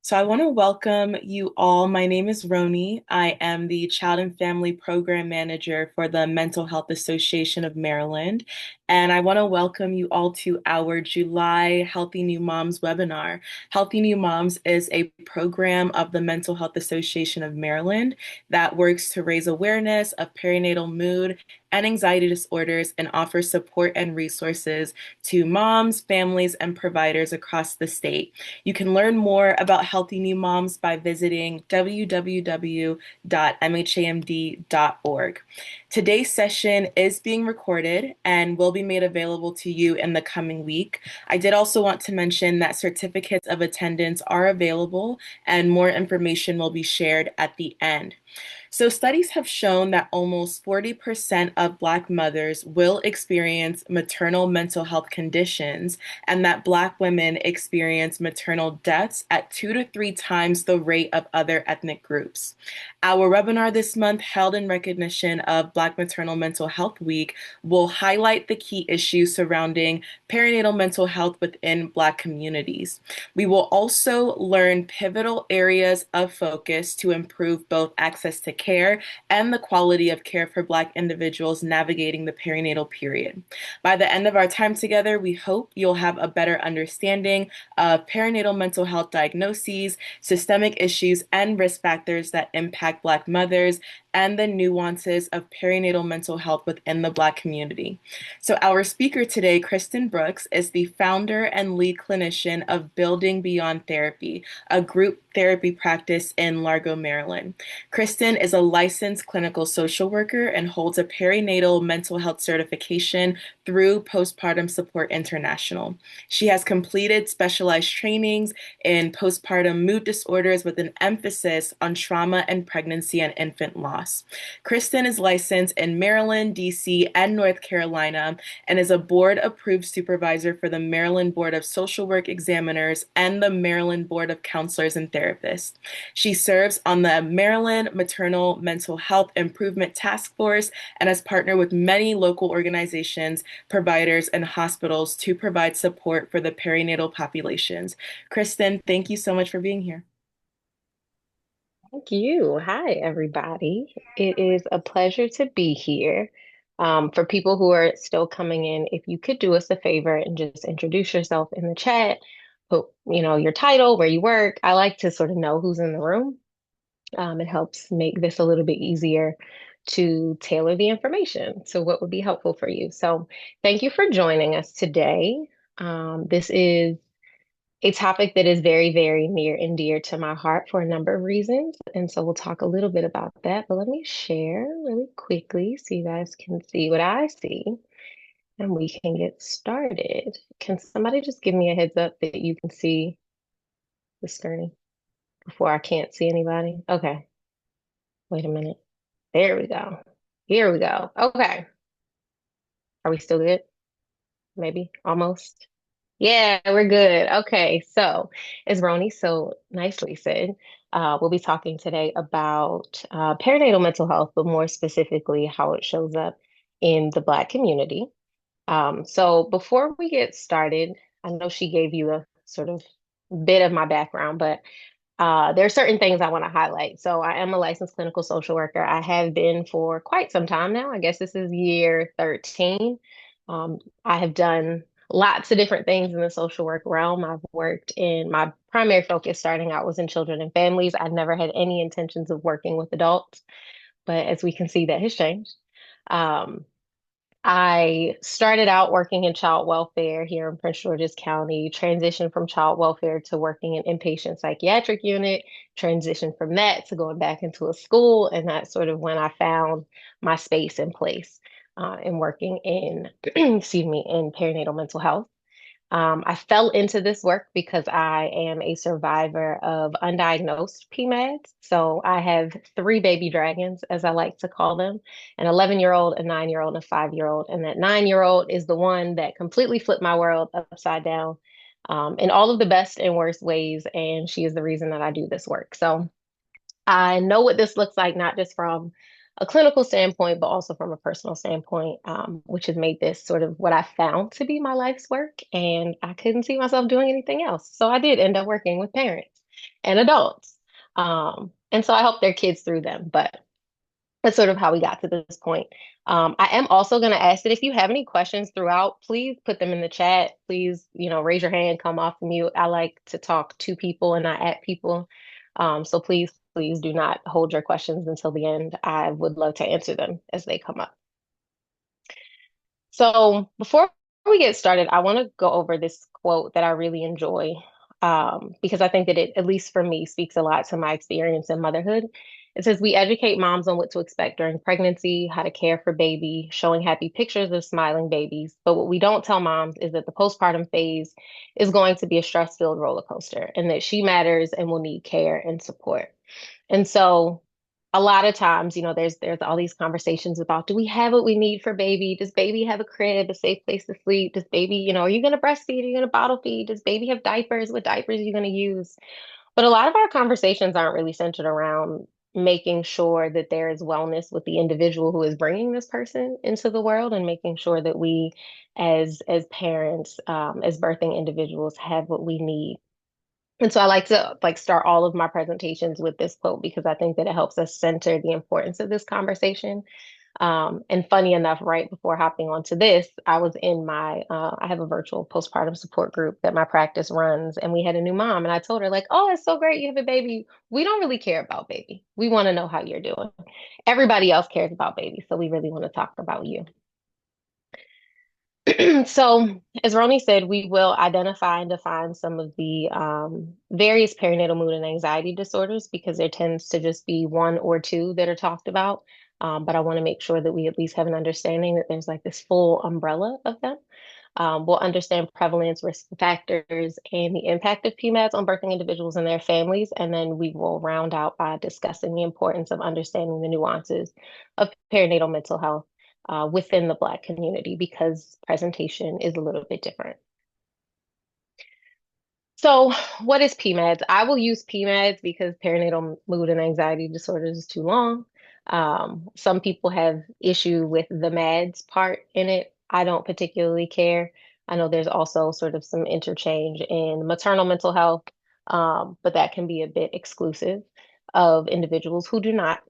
So I want to welcome you all. My name is Roni. I am the Child and Family Program Manager for the Mental Health Association of Maryland. And I want to welcome you all to our July Healthy New Moms webinar. Healthy New Moms is a program of the Mental Health Association of Maryland that works to raise awareness of perinatal mood and anxiety disorders and offers support and resources to moms, families, and providers across the state. You can learn more about Healthy New Moms by visiting www.mhamd.org. Today's session is being recorded and will be made available to you in the coming week. I did also want to mention that certificates of attendance are available and more information will be shared at the end. So, studies have shown that almost 40% of Black mothers will experience maternal mental health conditions, and that Black women experience maternal deaths at 2 to 3 times the rate of other ethnic groups. Our webinar this month, held in recognition of Black Maternal Mental Health Week, will highlight the key issues surrounding perinatal mental health within Black communities. We will also learn pivotal areas of focus to improve both access to care and the quality of care for Black individuals navigating the perinatal period. By the end of our time together, we hope you'll have a better understanding of perinatal mental health diagnoses, systemic issues, and risk factors that impact Black mothers, and the nuances of perinatal mental health within the Black community. So, our speaker today, Kristen Brooks, is the founder and lead clinician of Building Beyond Therapy, a group therapy practice in Largo, Maryland. Kristen is a licensed clinical social worker and holds a perinatal mental health certification through Postpartum Support International. She has completed specialized trainings in postpartum mood disorders with an emphasis on trauma and pregnancy and infant loss. Kristen is licensed in Maryland, DC, and North Carolina and is a board-approved supervisor for the Maryland Board of Social Work Examiners and the Maryland Board of Counselors and Therapists. She serves on the Maryland Maternal Mental Health Improvement Task Force and has partnered with many local organizations, providers, and hospitals to provide support for the perinatal populations. Kristen, thank you so much for being here. Thank you. Hi, everybody. It is a pleasure to be here. For people who are still coming in, if you could do us a favor and just introduce yourself in the chat, put, your title, where you work. I like to sort of know who's in the room. It helps make this a little bit easier to tailor the information to what would be helpful for you. So thank you for joining us today. This is a topic that is very, very near and dear to my heart for a number of reasons. And so we'll talk a little bit about that. But let me share really quickly so you guys can see what I see and we can get started. Can somebody just give me a heads up that you can see the screen before I can't see anybody? Okay, wait a minute. There we go. Here we go. Okay. Are we still good? Maybe almost. Yeah, we're good. Okay, so as Roni so nicely said, we'll be talking today about perinatal mental health, but more specifically, how it shows up in the Black community. So before we get started, I know she gave you a sort of bit of my background, but there are certain things I want to highlight. So I am a licensed clinical social worker. I have been for quite some time now. I guess this is year 13. I have done lots of different things in the social work realm. I've worked in my primary focus starting out was in children and families. I never had any intentions of working with adults, but as we can see, that has changed. Um, I started out working in child welfare here in Prince George's County, transitioned from child welfare to working in inpatient psychiatric unit, transitioned from that to going back into a school. And that's sort of when I found my space and place in working in, excuse me, in perinatal mental health. I fell into this work because I am a survivor of undiagnosed PMADs. So I have three baby dragons, as I like to call them, an 11-year-old, a 9-year-old, and a 5-year-old. And that 9-year-old is the one that completely flipped my world upside down in all of the best and worst ways. And she is the reason that I do this work. So I know what this looks like, not just from a clinical standpoint, but also from a personal standpoint, which has made this sort of what I found to be my life's work. And I couldn't see myself doing anything else. So I did end up working with parents. and adults. And so I help their kids through them, but that's sort of how we got to this point. I am also going to ask that if you have any questions throughout, please put them in the chat. Please, raise your hand, come off mute. I like to talk to people and not at people. So please do not hold your questions until the end. I would love to answer them as they come up. So before we get started, I want to go over this quote that I really enjoy, because I think that it, at least for me, speaks a lot to my experience in motherhood. It says, "We educate moms on what to expect during pregnancy, how to care for baby, showing happy pictures of smiling babies. But what we don't tell moms is that the postpartum phase is going to be a stress-filled roller coaster and that she matters and will need care and support." And so a lot of times, there's all these conversations about, do we have what we need for baby? Does baby have a crib, a safe place to sleep? Does baby, are you going to breastfeed? Are you going to bottle feed? Does baby have diapers? What diapers are you going to use? But a lot of our conversations aren't really centered around making sure that there is wellness with the individual who is bringing this person into the world, and making sure that we as parents, as birthing individuals, have what we need. And so I like to start all of my presentations with this quote because I think that it helps us center the importance of this conversation. And funny enough, right before hopping onto this, I was in I have a virtual postpartum support group that my practice runs, and we had a new mom, and I told her like, "Oh, it's so great you have a baby. We don't really care about baby. We want to know how you're doing. Everybody else cares about baby, so we really want to talk about you." So, as Roni said, we will identify and define some of the various perinatal mood and anxiety disorders because there tends to just be one or two that are talked about. But I want to make sure that we at least have an understanding that there's like this full umbrella of them. We'll understand prevalence, risk factors, and the impact of PMADs on birthing individuals and their families. And then we will round out by discussing the importance of understanding the nuances of perinatal mental health within the Black community because presentation is a little bit different. So, what is PMADs? I will use PMADs because perinatal mood and anxiety disorders is too long. Some people have issue with the MADS part in it. I don't particularly care. I know there's also sort of some interchange in maternal mental health, but that can be a bit exclusive of individuals who do not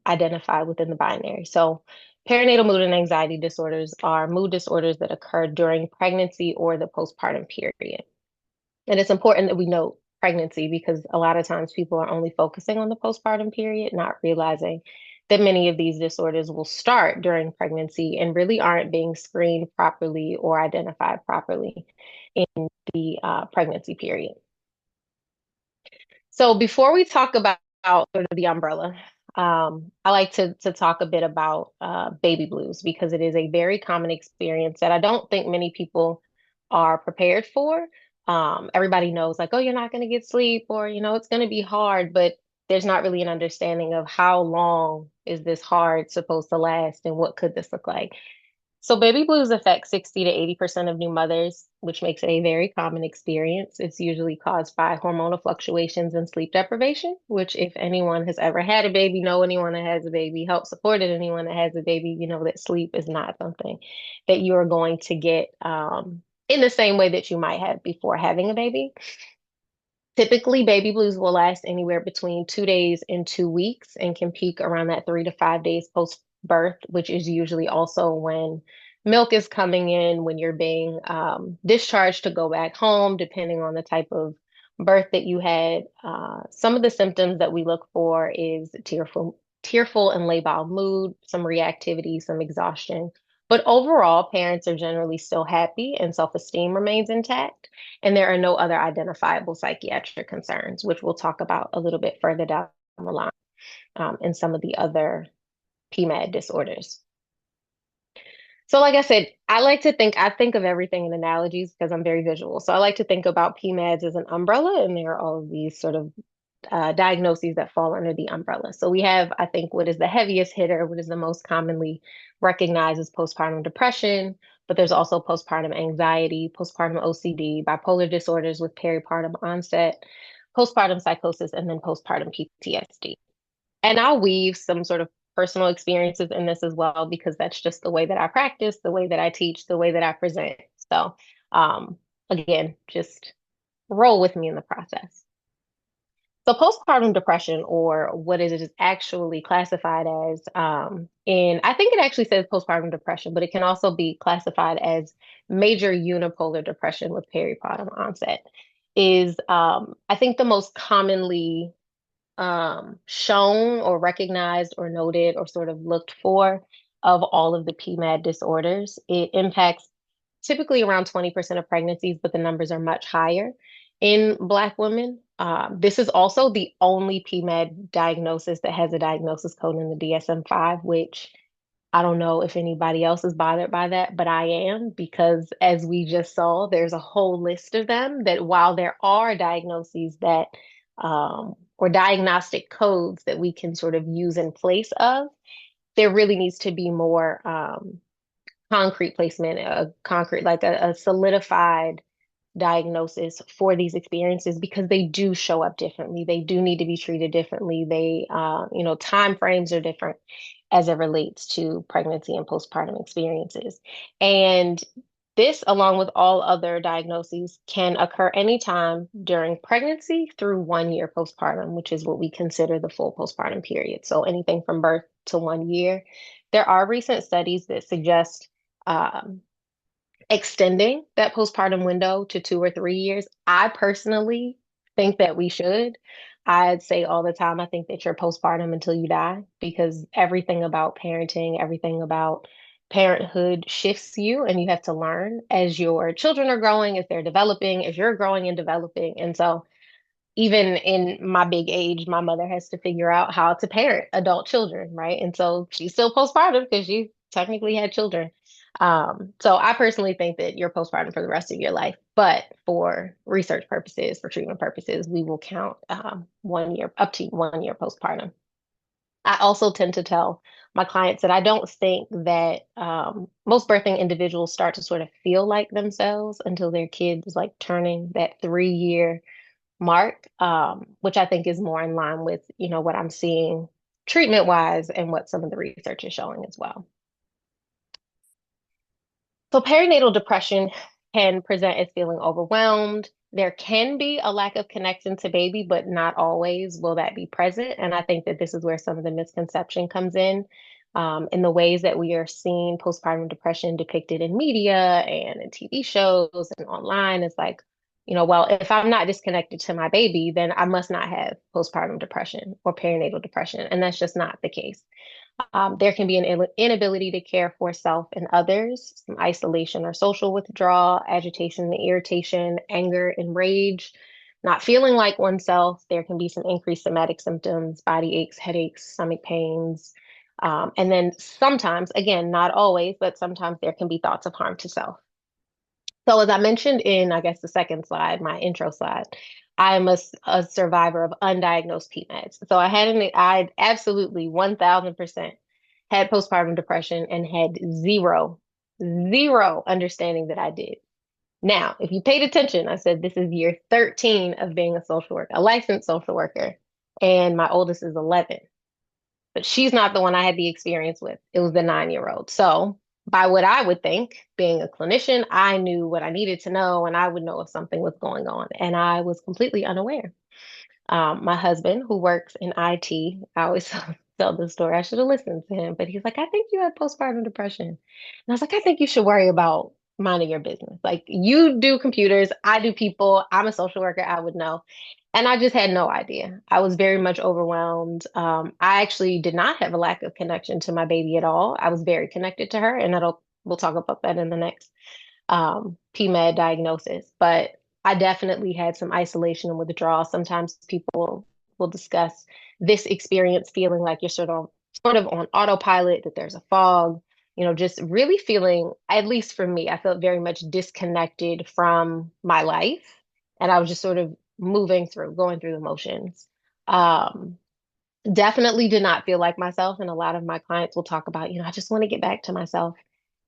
identify within the binary. So, perinatal mood and anxiety disorders are mood disorders that occur during pregnancy or the postpartum period. And it's important that we note pregnancy because a lot of times people are only focusing on the postpartum period, not realizing that many of these disorders will start during pregnancy and really aren't being screened properly or identified properly in the pregnancy period. So before we talk about sort of the umbrella, I like to talk a bit about baby blues because it is a very common experience that I don't think many people are prepared for. Everybody knows like, oh, you're not going to get sleep or, it's going to be hard, but there's not really an understanding of how long is this hard supposed to last and what could this look like. So baby blues affect 60 to 80% of new mothers, which makes it a very common experience. It's usually caused by hormonal fluctuations and sleep deprivation, which if anyone has ever had a baby, know anyone that has a baby, help supported anyone that has a baby, you know that sleep is not something that you are going to get in the same way that you might have before having a baby. Typically, baby blues will last anywhere between 2 days and 2 weeks and can peak around that 3 to 5 days post birth, which is usually also when milk is coming in, when you're being discharged to go back home, depending on the type of birth that you had. Some of the symptoms that we look for is tearful and labile mood, some reactivity, some exhaustion. But overall, parents are generally still happy and self-esteem remains intact. And there are no other identifiable psychiatric concerns, which we'll talk about a little bit further down the line in some of the other PMAD disorders. So, like I said, I think of everything in analogies because I'm very visual. So I like to think about PMADs as an umbrella, and there are all of these sort of diagnoses that fall under the umbrella. So we have, I think, what is the heaviest hitter, what is the most commonly recognized as postpartum depression, but there's also postpartum anxiety, postpartum OCD, bipolar disorders with peripartum onset, postpartum psychosis, and then postpartum PTSD. And I'll weave some sort of personal experiences in this as well, because that's just the way that I practice, the way that I teach, the way that I present. So again, just roll with me in the process. So postpartum depression, or what is it is actually classified as, in I think it actually says postpartum depression, but it can also be classified as major unipolar depression with peripartum onset, is I think the most commonly shown or recognized or noted or sort of looked for of all of the PMAD disorders. It impacts typically around 20% of pregnancies, but the numbers are much higher in Black women. This is also the only PMAD diagnosis that has a diagnosis code in the DSM-5, which I don't know if anybody else is bothered by that, but I am, because as we just saw, there's a whole list of them that while there are diagnoses that or diagnostic codes that we can sort of use in place of, there really needs to be more concrete placement, a concrete, like a solidified diagnosis for these experiences because they do show up differently. They do need to be treated differently. Time frames are different as it relates to pregnancy and postpartum experiences. And this, along with all other diagnoses, can occur anytime during pregnancy through 1 year postpartum, which is what we consider the full postpartum period. So anything from birth to 1 year. There are recent studies that suggest um, extending that postpartum window to 2 or 3 years. I personally think that we should. I'd say all the time, I think that you're postpartum until you die because everything about parenting, everything about parenthood shifts you, and you have to learn as your children are growing, as they're developing, as you're growing and developing. And so even in my big age, my mother has to figure out how to parent adult children, right? And so she's still postpartum because she technically had children. So I personally think that you're postpartum for the rest of your life, but for research purposes, for treatment purposes, we will count 1 year, up to 1 year postpartum. I also tend to tell my clients that I don't think that most birthing individuals start to sort of feel like themselves until their kid is like turning that 3 year mark, which I think is more in line with, what I'm seeing treatment wise and what some of the research is showing as well. So perinatal depression can present as feeling overwhelmed. There can be a lack of connection to baby, but not always will that be present. And I think that this is where some of the misconception comes in the ways that we are seeing postpartum depression depicted in media and in TV shows and online. It's like, well, if I'm not disconnected to my baby, then I must not have postpartum depression or perinatal depression. And that's just not the case. There can be an inability to care for self and others, some isolation or social withdrawal, agitation and irritation, anger and rage, not feeling like oneself. There can be some increased somatic symptoms, body aches, headaches, stomach pains. And then sometimes, again, not always, but sometimes there can be thoughts of harm to self. So, as I mentioned in, I guess, the second slide, my intro slide, I am a survivor of undiagnosed PMADs. So I absolutely 1000% had postpartum depression and had zero understanding that I did. Now, if you paid attention, I said this is year 13 of being a social worker, a licensed social worker, and my oldest is 11. But she's not the one I had the experience with. It was the 9-year-old. So, by what I would think, being a clinician, I knew what I needed to know and I would know if something was going on. And I was completely unaware. My husband, who works in IT, I always tell the story. I should have listened to him, but he's like, I think you have postpartum depression. And I was like, I think you should worry about minding your business. Like, you do computers, I do people. I'm a social worker, I would know. And I just had no idea. I was very much overwhelmed. I actually did not have a lack of connection to my baby at all. I was very connected to her, and we'll talk about that in the next PMAD diagnosis. But I definitely had some isolation and withdrawal. Sometimes people will discuss this experience feeling like you're sort of on autopilot, that there's a fog, just really feeling, at least for me, I felt very much disconnected from my life. And I was just sort of going through the motions. Um, Definitely did not feel like myself. And a lot of my clients will talk about, I just want to get back to myself.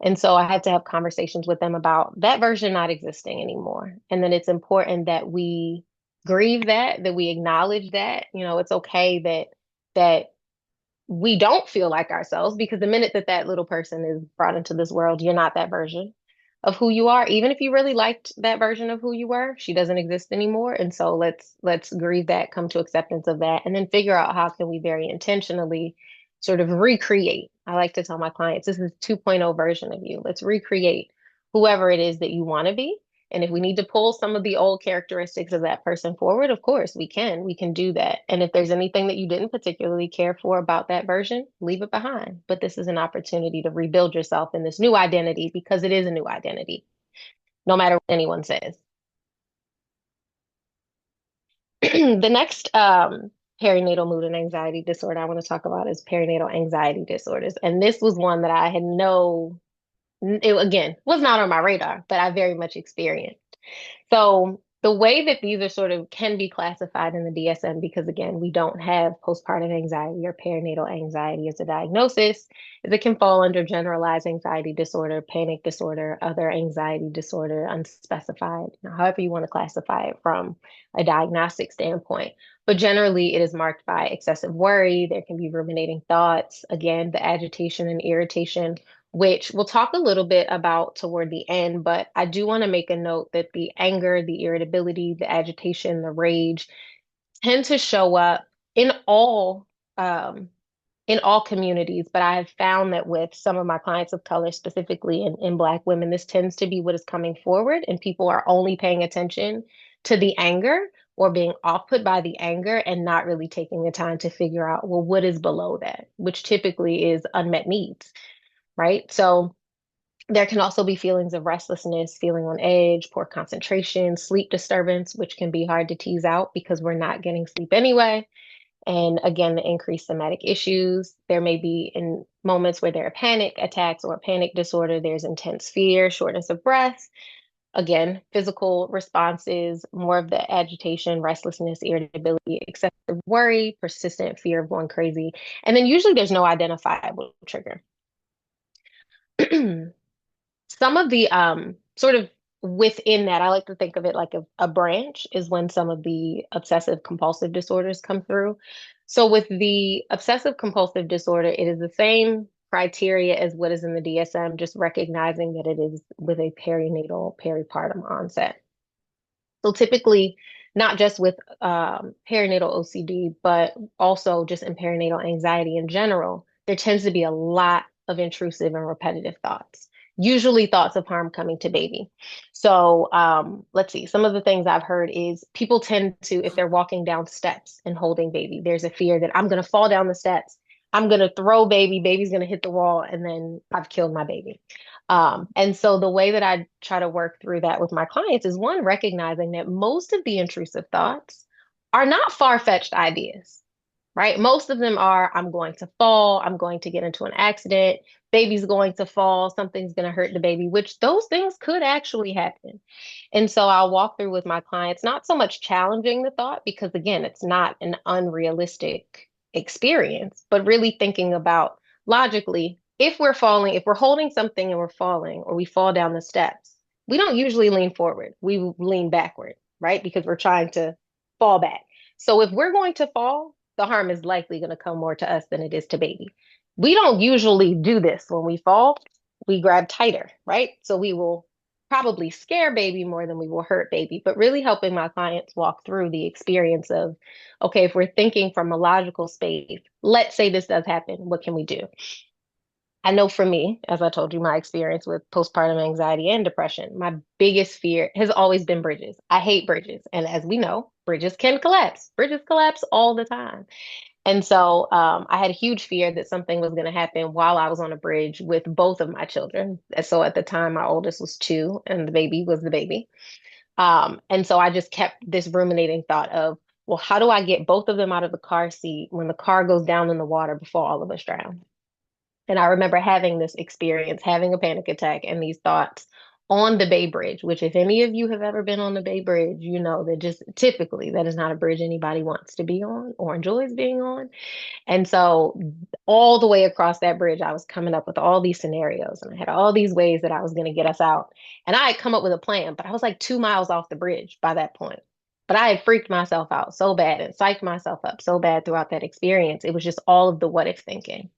And so I had to have conversations with them about that version not existing anymore. And then it's important that we grieve that we acknowledge that, it's okay that we don't feel like ourselves because the minute that little person is brought into this world, you're not that version of who you are, even if you really liked that version of who you were, she doesn't exist anymore. And so let's grieve that, come to acceptance of that, and then figure out how can we very intentionally sort of recreate. I like to tell my clients, this is 2.0 version of you. Let's recreate whoever it is that you want to be. And if we need to pull some of the old characteristics of that person forward, of course we can. We can do that. And if there's anything that you didn't particularly care for about that version, leave it behind. But this is an opportunity to rebuild yourself in this new identity because it is a new identity, no matter what anyone says. The next perinatal mood and anxiety disorder I want to talk about is perinatal anxiety disorders. And this was one that I had it again was not on my radar, but I very much experienced. So the way that these are sort of can be classified in the DSM, because again, we don't have postpartum anxiety or perinatal anxiety as a diagnosis, is it can fall under generalized anxiety disorder, panic disorder, other anxiety disorder, unspecified, however you want to classify it from a diagnostic standpoint. But generally, it is marked by excessive worry. There can be ruminating thoughts, again, the agitation and irritation, which we'll talk a little bit about toward the end, but I do want to make a note that the anger, the irritability, the agitation, the rage tend to show up in um, all communities. But I have found that with some of my clients of color, specifically in Black women, this tends to be what is coming forward, and people are only paying attention to the anger or being off put by the anger and not really taking the time to figure out, well, what is below that, which typically is unmet needs, right? So there can also be feelings of restlessness, feeling on edge, poor concentration, sleep disturbance, which can be hard to tease out because we're not getting sleep anyway. And again, the increased somatic issues. There may be in moments where there are panic attacks or panic disorder, there's intense fear, shortness of breath. Again, physical responses, more of the agitation, restlessness, irritability, excessive worry, persistent fear of going crazy. And then usually there's no identifiable trigger. Some of the sort of within that, I like to think of it like a branch is when some of the obsessive compulsive disorders come through. So with the obsessive compulsive disorder, it is the same criteria as what is in the DSM, just recognizing that it is with a perinatal peripartum onset. So typically, not just with perinatal OCD, but also just in perinatal anxiety in general, there tends to be a lot of intrusive and repetitive thoughts, usually thoughts of harm coming to baby. So let's see, some of the things I've heard is people tend to, if they're walking down steps and holding baby, there's a fear that I'm going to fall down the steps. I'm going to throw baby, baby's going to hit the wall, and then I've killed my baby. And so the way that I try to work through that with my clients is one, recognizing that most of the intrusive thoughts are not far-fetched ideas, right? Most of them are, I'm going to fall, I'm going to get into an accident, baby's going to fall, something's going to hurt the baby, which those things could actually happen. And so I'll walk through with my clients, not so much challenging the thought, because again, it's not an unrealistic experience, but really thinking about logically, if we're falling, if we're holding something and we're falling, or we fall down the steps, we don't usually lean forward. We lean backward, right? Because we're trying to fall back. So if we're going to fall, the harm is likely going to come more to us than it is to baby. We don't usually do this when we fall. We grab tighter, right? So we will probably scare baby more than we will hurt baby, but really helping my clients walk through the experience of, okay, if we're thinking from a logical space, let's say this does happen, what can we do? I know for me, as I told you, my experience with postpartum anxiety and depression, my biggest fear has always been bridges. I hate bridges. And as we know, bridges can collapse. Bridges collapse all the time. And so I had a huge fear that something was going to happen while I was on a bridge with both of my children. And so at the time, my oldest was 2 and the baby was the baby. And so I just kept this ruminating thought of, well, how do I get both of them out of the car seat when the car goes down in the water before all of us drown? And I remember having this experience, having a panic attack and these thoughts on the Bay Bridge, which if any of you have ever been on the Bay Bridge, you know that just typically that is not a bridge anybody wants to be on or enjoys being on. And so all the way across that bridge, I was coming up with all these scenarios and I had all these ways that I was going to get us out. And I had come up with a plan, but I was like 2 miles off the bridge by that point. But I had freaked myself out so bad and psyched myself up so bad throughout that experience. It was just all of the what if thinking.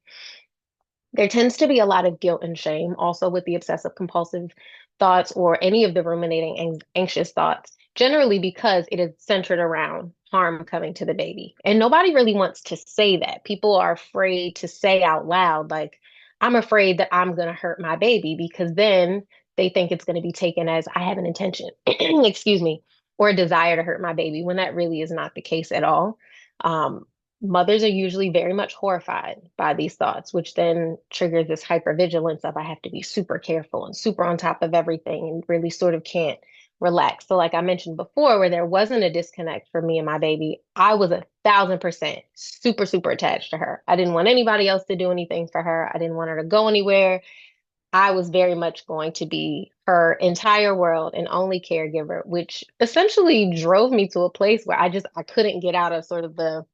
There tends to be a lot of guilt and shame also with the obsessive compulsive thoughts or any of the ruminating anxious thoughts, generally because it is centered around harm coming to the baby. And nobody really wants to say that. People are afraid to say out loud, like, I'm afraid that I'm going to hurt my baby, because then they think it's going to be taken as I have an intention, excuse me, or a desire to hurt my baby, when that really is not the case at all. Um, Mothers are usually very much horrified by these thoughts, which then triggers this hypervigilance of I have to be super careful and super on top of everything and really sort of can't relax. So, like I mentioned before, where there wasn't a disconnect for me and my baby, I was 1,000% super, super attached to her. I didn't want anybody else to do anything for her. I didn't want her to go anywhere. I was very much going to be her entire world and only caregiver, which essentially drove me to a place where I couldn't get out of sort of the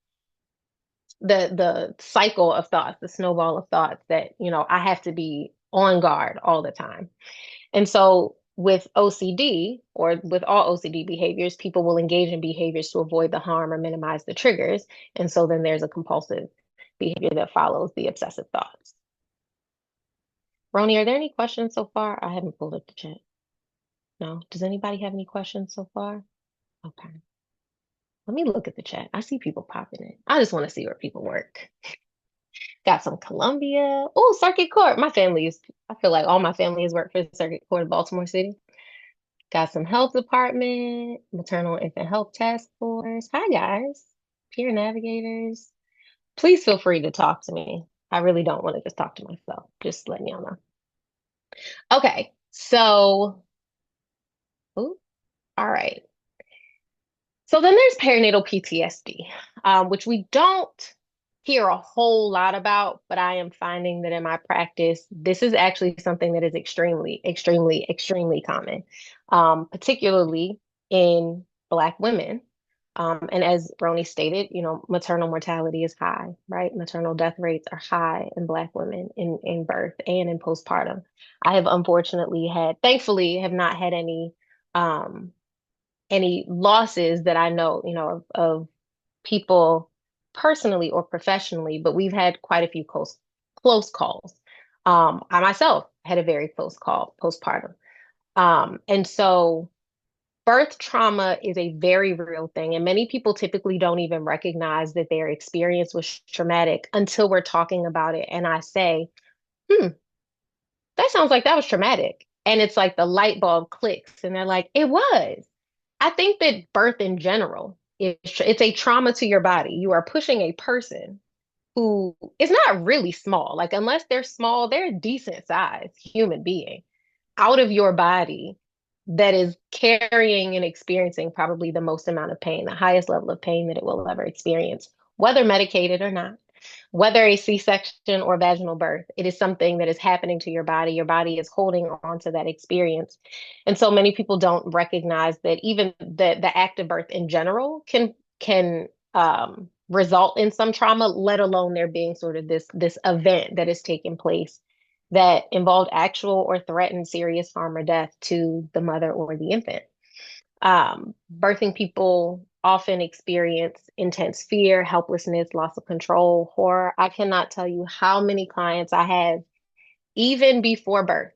cycle of thoughts, the snowball of thoughts that, I have to be on guard all the time. And so with OCD, or with all OCD behaviors, people will engage in behaviors to avoid the harm or minimize the triggers. And so then there's a compulsive behavior that follows the obsessive thoughts. Roni, are there any questions so far? I haven't pulled up the chat. No. Does anybody have any questions so far? Okay. Let me look at the chat. I see people popping in. I just want to see where people work. Got some Columbia. Oh, Circuit Court. I feel like all my family has worked for the Circuit Court of Baltimore City. Got some health department, maternal infant health task force. Hi, guys. Peer navigators. Please feel free to talk to me. I really don't want to just talk to myself. Just letting y'all know. Okay. So, ooh, all right. So then there's perinatal PTSD, which we don't hear a whole lot about, but I am finding that in my practice, this is actually something that is extremely, extremely, extremely common, particularly in Black women. And as Roni stated, maternal mortality is high, right? Maternal death rates are high in Black women in birth and in postpartum. I have unfortunately thankfully, have not had um, any losses that I know, of people personally or professionally, but we've had quite a few close calls. I myself had a very close call postpartum. And so birth trauma is a very real thing. And many people typically don't even recognize that their experience was traumatic until we're talking about it. And I say, hmm, that sounds like that was traumatic. And it's like the light bulb clicks and they're like, it was. I think that birth in general it's a trauma to your body. You are pushing a person who is not really small. Like unless they're small, they're a decent sized human being out of your body that is carrying and experiencing probably the most amount of pain, the highest level of pain that it will ever experience, whether medicated or not. Whether a C-section or vaginal birth, it is something that is happening to your body. Your body is holding on to that experience. And so many people don't recognize that even the act of birth in general can result in some trauma, let alone there being sort of this event that is taking place that involved actual or threatened serious harm or death to the mother or the infant. Birthing people often experience intense fear, helplessness, loss of control, horror. I cannot tell you how many clients I have, even before birth.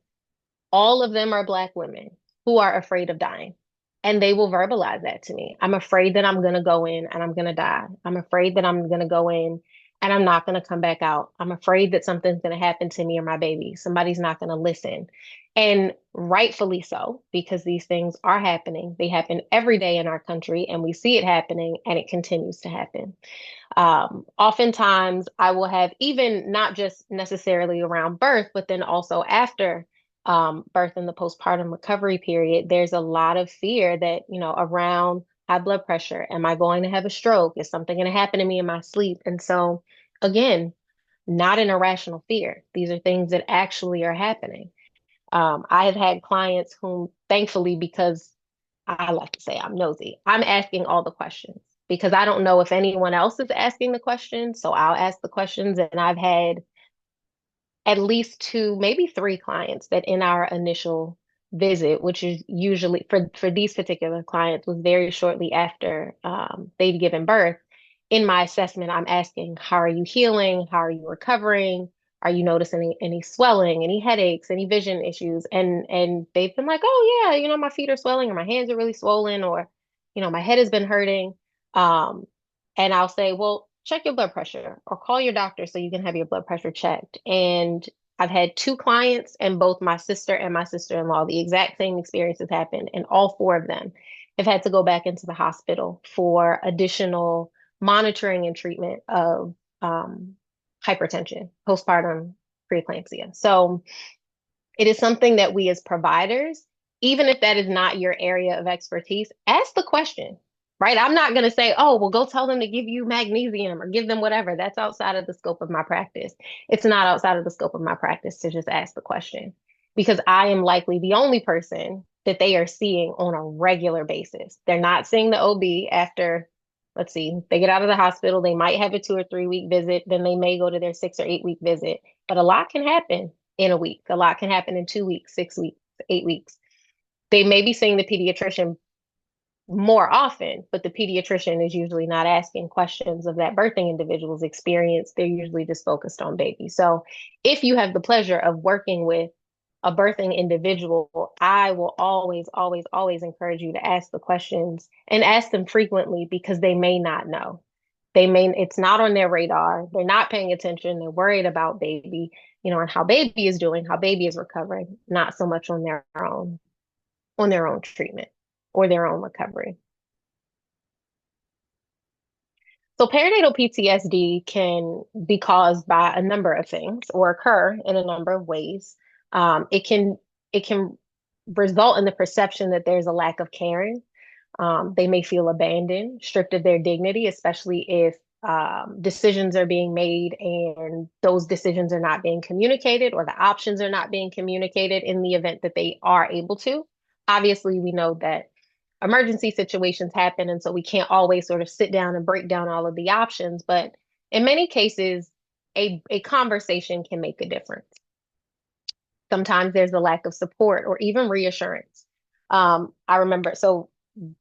All of them are Black women who are afraid of dying. And they will verbalize that to me. I'm afraid that I'm going to go in and I'm going to die. I'm afraid that I'm going to go in and I'm not going to come back out. I'm afraid that something's going to happen to me or my baby. Somebody's not going to listen. And rightfully so, because these things are happening. They happen every day in our country, and we see it happening, and it continues to happen. Oftentimes, I will have, even not just necessarily around birth, but then also after birth and the postpartum recovery period, there's a lot of fear that, around high blood pressure. Am I going to have a stroke? Is something going to happen to me in my sleep? And so, again, not an irrational fear. These are things that actually are happening. I have had clients whom, thankfully, because I like to say I'm nosy, I'm asking all the questions because I don't know if anyone else is asking the questions. So I'll ask the questions. And I've had at least two, maybe three clients that in our initial visit, which is usually for these particular clients, was very shortly after they'd given birth. In my assessment, I'm asking, how are you healing? How are you recovering? Are you noticing any swelling, any headaches, any vision issues? And they've been like, oh yeah, my feet are swelling or my hands are really swollen or, my head has been hurting. Um, and I'll say, well, check your blood pressure or call your doctor so you can have your blood pressure checked. And I've had two clients, and both my sister and my sister-in-law, the exact same experiences happened, and all four of them have had to go back into the hospital for additional monitoring and treatment of hypertension, postpartum preeclampsia. So it is something that we as providers, even if that is not your area of expertise, ask the question, right? I'm not going to say, oh, well, go tell them to give you magnesium or give them whatever. That's outside of the scope of my practice. It's not outside of the scope of my practice to just ask the question because I am likely the only person that they are seeing on a regular basis. They're not seeing the OB after, let's see, they get out of the hospital. They might have a 2 or 3 week visit. Then they may go to their 6 or 8 week visit. But a lot can happen in a week. A lot can happen in 2 weeks, 6 weeks, 8 weeks. They may be seeing the pediatrician more often, but the pediatrician is usually not asking questions of that birthing individual's experience. They're usually just focused on baby. So if you have the pleasure of working with a birthing individual, I will always, always, always encourage you to ask the questions and ask them frequently because they may not know. It's not on their radar. They're not paying attention. They're worried about baby, and how baby is doing, how baby is recovering, not so much on their own treatment or their own recovery. So perinatal PTSD can be caused by a number of things or occur in a number of ways. It can result in the perception that there's a lack of caring. They may feel abandoned, stripped of their dignity, especially if decisions are being made and those decisions are not being communicated or the options are not being communicated in the event that they are able to. Obviously, we know that emergency situations happen, and so we can't always sort of sit down and break down all of the options. But in many cases, a conversation can make a difference. Sometimes there's a lack of support or even reassurance. I remember, so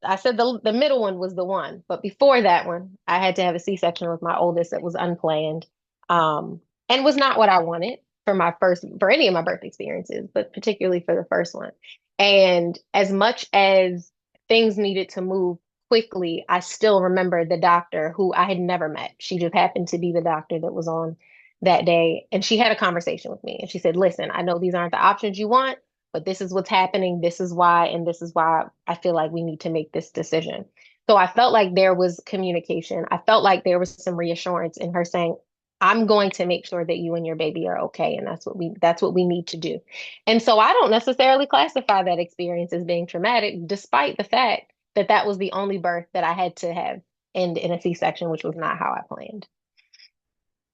I said the middle one was the one, but before that one, I had to have a C-section with my oldest that was unplanned, and was not what I wanted for any of my birth experiences, but particularly for the first one. And as much as things needed to move quickly, I still remember the doctor who I had never met. She just happened to be the doctor that was on that day, and she had a conversation with me, and she said, "Listen, I know these aren't the options you want, but this is what's happening. This is why, and this is why I feel like we need to make this decision." So I felt like there was communication. I felt like there was some reassurance in her saying, "I'm going to make sure that you and your baby are okay, and that's what we need to do." And so I don't necessarily classify that experience as being traumatic, despite the fact that that was the only birth that I had to have end in a C-section, which was not how I planned.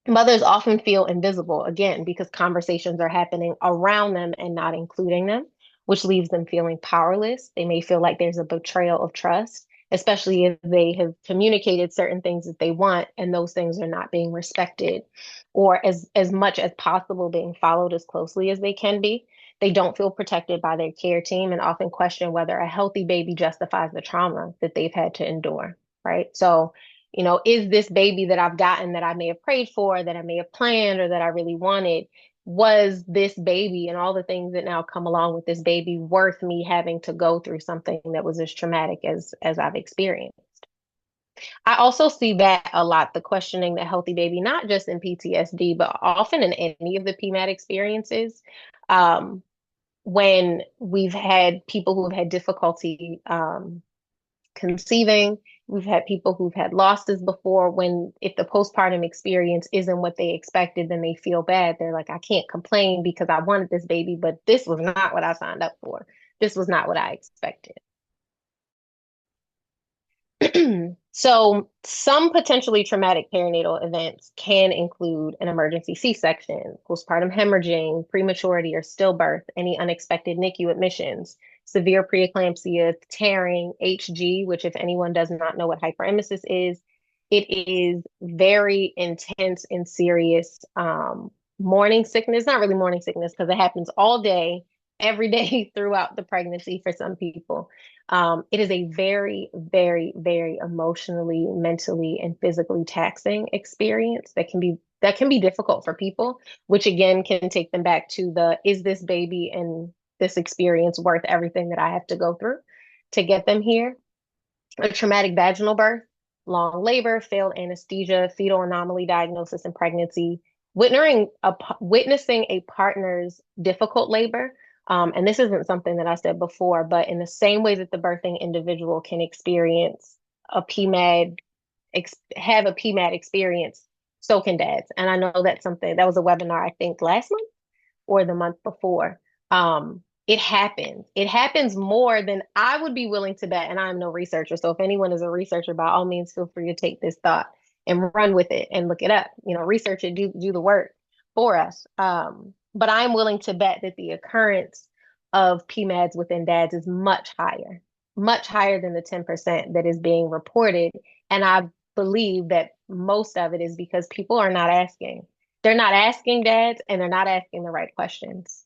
Mothers often feel invisible, again, because conversations are happening around them and not including them, which leaves them feeling powerless. They may feel like there's a betrayal of trust, especially if they have communicated certain things that they want and those things are not being respected or as much as possible being followed as closely as they can be. They don't feel protected by their care team and often question whether a healthy baby justifies the trauma that they've had to endure, right? So is this baby that I've gotten that I may have prayed for, that I may have planned, or that I really wanted, was this baby and all the things that now come along with this baby worth me having to go through something that was as traumatic as I've experienced? I also see that a lot, the questioning the healthy baby, not just in PTSD, but often in any of the PMAD experiences. Um, when we've had people who have had difficulty conceiving. We've had people who've had losses before. If the postpartum experience isn't what they expected, then they feel bad. They're like, I can't complain because I wanted this baby, but this was not what I signed up for. This was not what I expected. So, some potentially traumatic perinatal events can include an emergency C-section, postpartum hemorrhaging, prematurity or stillbirth, any unexpected NICU admissions, severe preeclampsia, tearing, HG, which, if anyone does not know what hyperemesis is, it is very intense and serious morning sickness. Not really morning sickness because it happens all day every day throughout the pregnancy for some people. It is a very, very, very emotionally, mentally, and physically taxing experience that can be difficult for people, which again can take them back to the is this baby and this experience worth everything that I have to go through to get them here? A traumatic vaginal birth, long labor, failed anesthesia, fetal anomaly diagnosis in pregnancy, witnessing a partner's difficult labor. And this isn't something that I said before, but in the same way that the birthing individual can experience a have a PMAD experience, so can dads. And I know that's something that was a webinar, I think, last month or the month before. It happens. It happens more than I would be willing to bet. And I'm no researcher. So if anyone is a researcher, by all means, feel free to take this thought and run with it and look it up. Research it, do the work for us. But I'm willing to bet that the occurrence of PMADs within dads is much higher than the 10% that is being reported. And I believe that most of it is because people are not asking. They're not asking dads and they're not asking the right questions,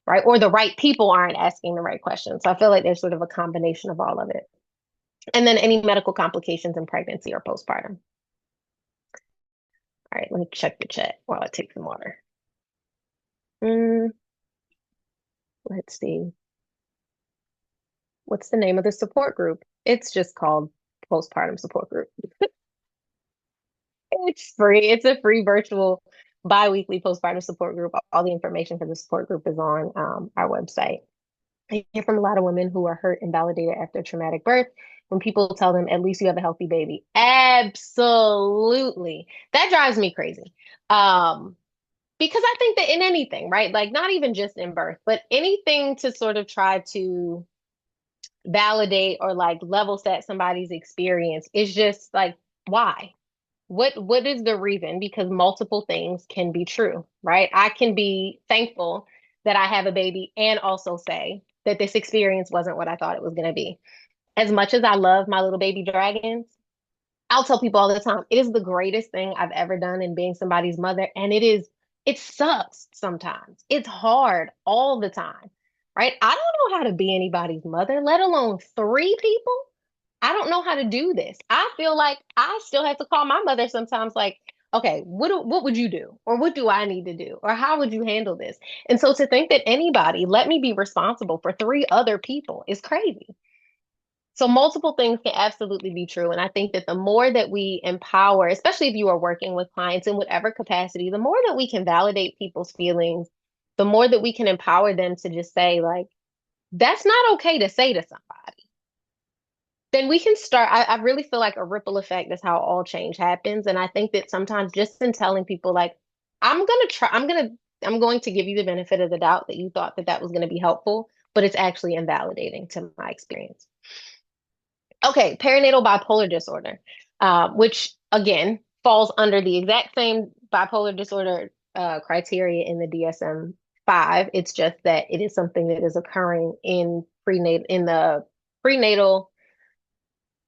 right? Or the right people aren't asking the right questions. So I feel like there's sort of a combination of all of it. And then any medical complications in pregnancy or postpartum. All right, let me check the chat while I take some water. Mm, let's see. What's the name of the support group? It's just called Postpartum Support Group. It's free. It's a free virtual bi-weekly postpartum support group. All the information for the support group is on our website. I hear from a lot of women who are hurt and validated after traumatic birth when people tell them, at least you have a healthy baby. Absolutely. That drives me crazy. Because I think that in anything, right? Like not even just in birth, but anything to sort of try to validate or like level set somebody's experience is just like, why? What is the reason? Because multiple things can be true, right? I can be thankful that I have a baby and also say that this experience wasn't what I thought it was going to be. As much as I love my little baby dragons, I'll tell people all the time, it is the greatest thing I've ever done in being somebody's mother. And it sucks sometimes. It's hard all the time, right? I don't know how to be anybody's mother, let alone three people. I don't know how to do this. I feel like I still have to call my mother sometimes, like, okay, what would you do? Or what do I need to do? Or how would you handle this? And so to think that anybody let me be responsible for three other people is crazy. So multiple things can absolutely be true. And I think that the more that we empower, especially if you are working with clients in whatever capacity, the more that we can validate people's feelings, the more that we can empower them to just say, like, that's not okay to say to somebody. Then we can start. I really feel like a ripple effect is how all change happens. And I think that sometimes just in telling people, like, I'm going to give you the benefit of the doubt that you thought that that was going to be helpful, but it's actually invalidating to my experience. Okay, perinatal bipolar disorder, which again falls under the exact same bipolar disorder criteria in the DSM-5. It's just that it is something that is occurring in the prenatal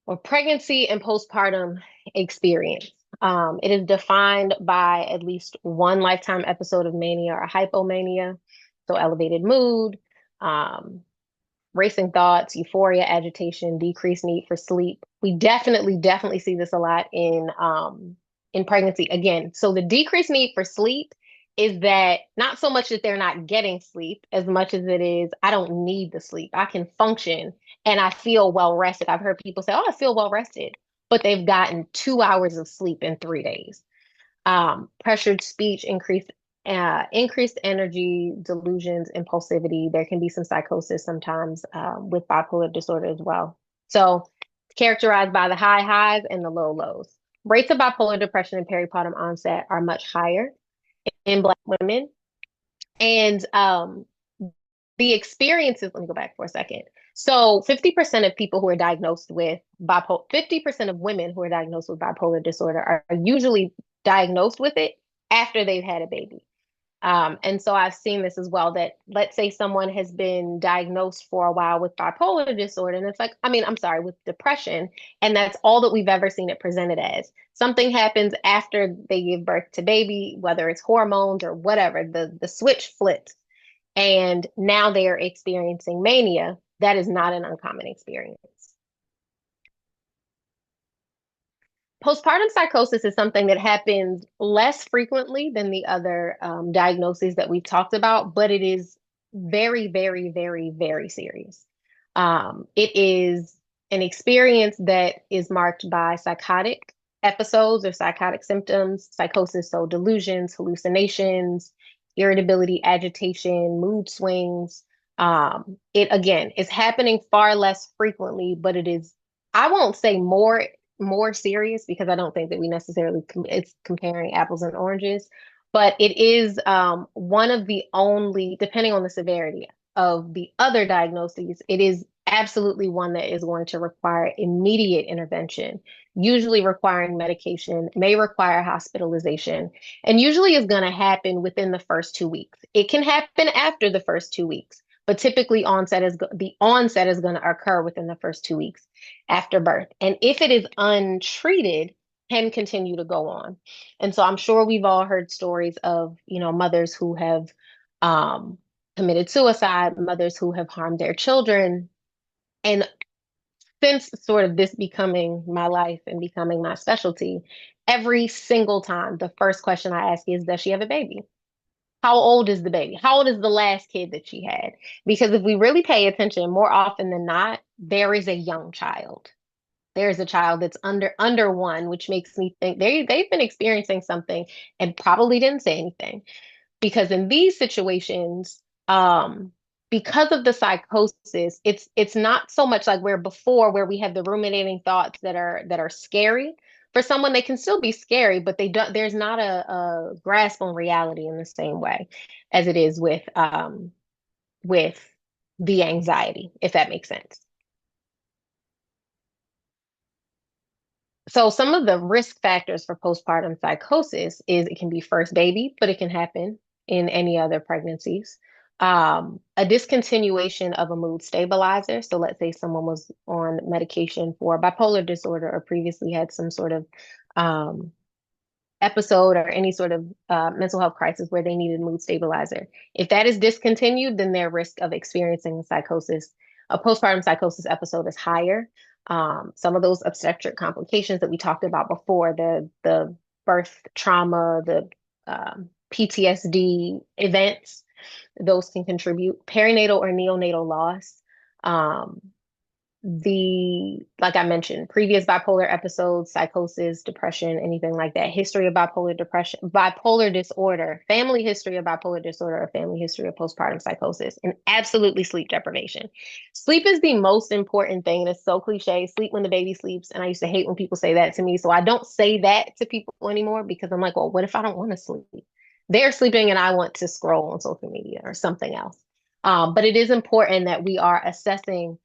or pregnancy and postpartum experience. It is defined by at least one lifetime episode of mania or hypomania, so elevated mood, um, racing thoughts, euphoria, agitation, decreased need for sleep. We definitely see this a lot in pregnancy. Again, so the decreased need for sleep is that not so much that they're not getting sleep as much as it is I don't need the sleep. I can function and I feel well rested. I've heard people say, "Oh, I feel well rested," but they've gotten 2 hours of sleep in 3 days. Pressured speech, increased energy, delusions, impulsivity. There can be some psychosis sometimes with bipolar disorder as well. So, characterized by the high highs and the low lows. Rates of bipolar depression and peripartum onset are much higher in Black women. And the experiences, let me go back for a second. So 50% of people who are diagnosed with 50% of women who are diagnosed with bipolar disorder are usually diagnosed with it after they've had a baby. And so I've seen this as well that let's say someone has been diagnosed for a while with bipolar disorder, and it's like, I mean, I'm sorry, with depression, and that's all that we've ever seen it presented as. Something happens after they give birth to baby, whether it's hormones or whatever, the switch flips and now they are experiencing mania. That is not an uncommon experience. Postpartum psychosis is something that happens less frequently than the other diagnoses that we've talked about, but it is very, very, very, very serious. It is an experience that is marked by psychotic episodes or psychotic symptoms, psychosis, so delusions, hallucinations, irritability, agitation, mood swings. It again is happening far less frequently, but it is, I won't say more serious because I don't think that we necessarily it's comparing apples and oranges, but it is one of the only, depending on the severity of the other diagnoses, it is absolutely one that is going to require immediate intervention, usually requiring medication, may require hospitalization, and usually is going to happen within the first 2 weeks. It can happen after the first 2 weeks, but typically the onset is going to occur within the first 2 weeks after birth. And if it is untreated, can continue to go on. And so I'm sure we've all heard stories of, mothers who have um, committed suicide, mothers who have harmed their children. And since sort of this becoming my life and becoming my specialty, every single time, the first question I ask is, does she have a baby? How old is the baby? How old is the last kid that she had? Because if we really pay attention, more often than not, there is a young child. There's a child that's under one, which makes me think they've been experiencing something and probably didn't say anything. Because in these situations, because of the psychosis, it's not so much like where before where we have the ruminating thoughts that are scary. For someone, they can still be scary, but they don't. There's not a grasp on reality in the same way as it is with the anxiety, if that makes sense. So some of the risk factors for postpartum psychosis is it can be first baby, but it can happen in any other pregnancies. A discontinuation of a mood stabilizer. So let's say someone was on medication for bipolar disorder or previously had some sort of um, episode or any sort of mental health crisis where they needed mood stabilizer. If that is discontinued, then their risk of experiencing psychosis, a postpartum psychosis episode is higher. Some of those obstetric complications that we talked about before, the birth trauma, the PTSD events, those can contribute. Perinatal or neonatal loss. Um, like I mentioned, previous bipolar episodes, psychosis, depression, anything like that, history of bipolar depression, bipolar disorder, family history of bipolar disorder, or family history of postpartum psychosis, and absolutely sleep deprivation. Sleep is the most important thing. And it's so cliche, sleep when the baby sleeps. And I used to hate when people say that to me. So I don't say that to people anymore because I'm like, well, what if I don't want to sleep? They're sleeping and I want to scroll on social media or something else. But it is important that we are assessing